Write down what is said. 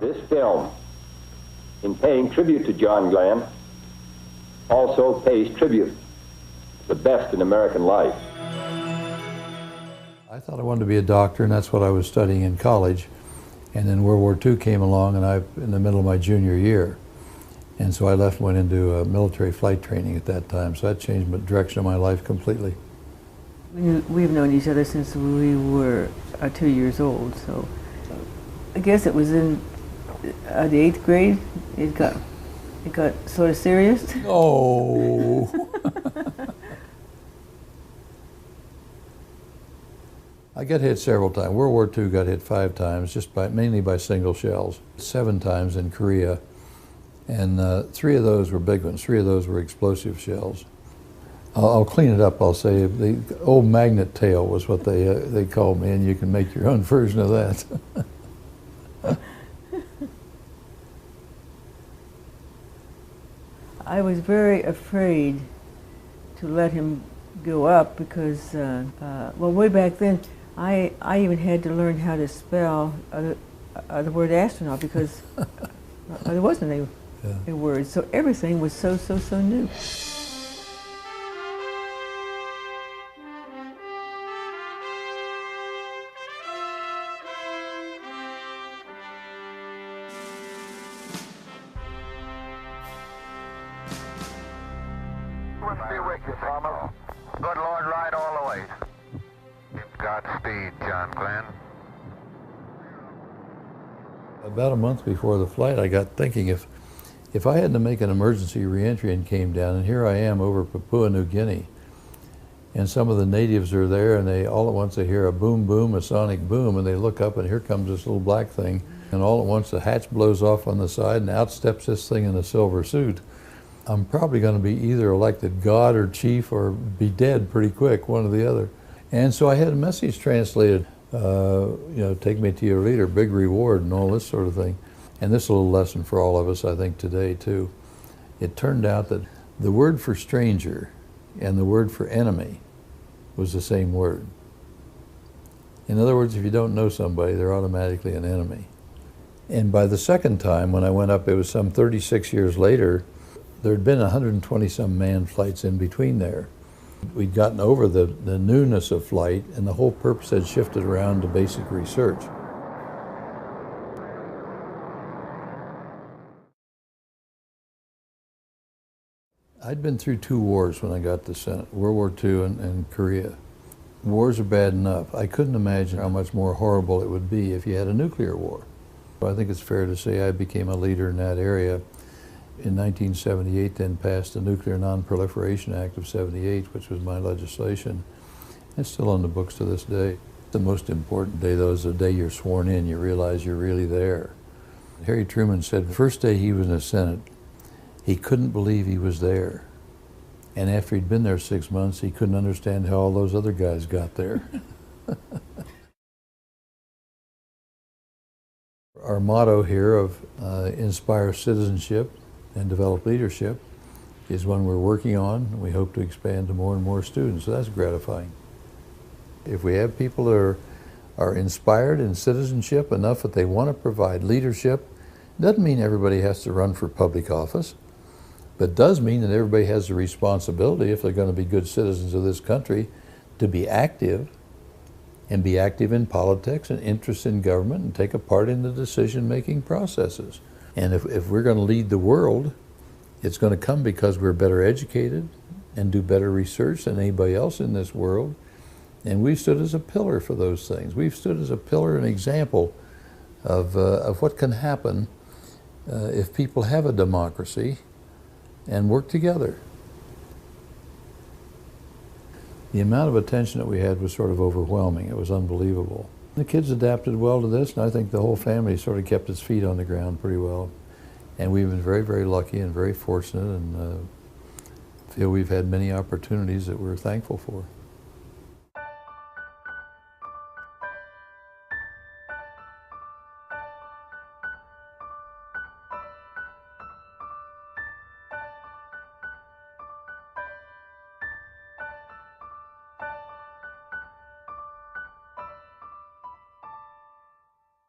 This film, in paying tribute to John Glenn, also pays tribute to the best in American life. I thought I wanted to be a doctor, and that's what I was studying in college. And then World War II came along, and in the middle of my junior year. And so I left and went into military flight training at that time. So that changed the direction of my life completely. We've known each other since we were 2 years old, so I guess it was in the 8th grade. It got sort of serious. Oh. I got hit several times. World War II got hit 5 times, mainly by single shells. 7 times in Korea, and 3 of those were big ones. 3 of those were explosive shells. I'll clean it up. I'll say the old magnet tail was what they called me, and you can make your own version of that. I was very afraid to let him go up because, well, way back then, I even had to learn how to spell the word astronaut because there wasn't a word. So everything was so new. Be with you, Thomas. Good Lord, ride all the way. Godspeed, John Glenn. About a month before the flight, I got thinking if I had to make an emergency reentry and came down, and here I am over Papua New Guinea, and some of the natives are there, and they all at once they hear a boom boom, a sonic boom, and they look up, and here comes this little black thing, and all at once the hatch blows off on the side, and out steps this thing in a silver suit. I'm probably going to be either elected God or chief or be dead pretty quick, one or the other. And so I had a message translated, you know, take me to your leader, big reward, and all this sort of thing. And this is a little lesson for all of us, I think, today, too. It turned out that the word for stranger and the word for enemy was the same word. In other words, if you don't know somebody, they're automatically an enemy. And by the second time, when I went up, it was some 36 years later, there had been 120-some manned flights in between there. We'd gotten over the newness of flight, and the whole purpose had shifted around to basic research. I'd been through 2 wars when I got to Senate, World War II and Korea. Wars are bad enough. I couldn't imagine how much more horrible it would be if you had a nuclear war. I think it's fair to say I became a leader in that area. In 1978, then passed the Nuclear Non-Proliferation Act of '78, which was my legislation. It's still on the books to this day. The most important day, though, is the day you're sworn in. You realize you're really there. Harry Truman said the first day he was in the Senate, he couldn't believe he was there. And after he'd been there 6 months, he couldn't understand how all those other guys got there. Our motto here of inspire citizenship and develop leadership is one we're working on. We hope to expand to more and more students, so that's gratifying. If we have people that are inspired in citizenship enough that they want to provide leadership, doesn't mean everybody has to run for public office, but does mean that everybody has the responsibility, if they're going to be good citizens of this country, to be active, and be active in politics and interest in government and take a part in the decision-making processes. And if we're going to lead the world, it's going to come because we're better educated and do better research than anybody else in this world. And we've stood as a pillar for those things. We've stood as a pillar and example of what can happen if people have a democracy and work together. The amount of attention that we had was sort of overwhelming. It was unbelievable. The kids adapted well to this, and I think the whole family sort of kept its feet on the ground pretty well. And we've been very, very lucky and very fortunate, and feel we've had many opportunities that we're thankful for.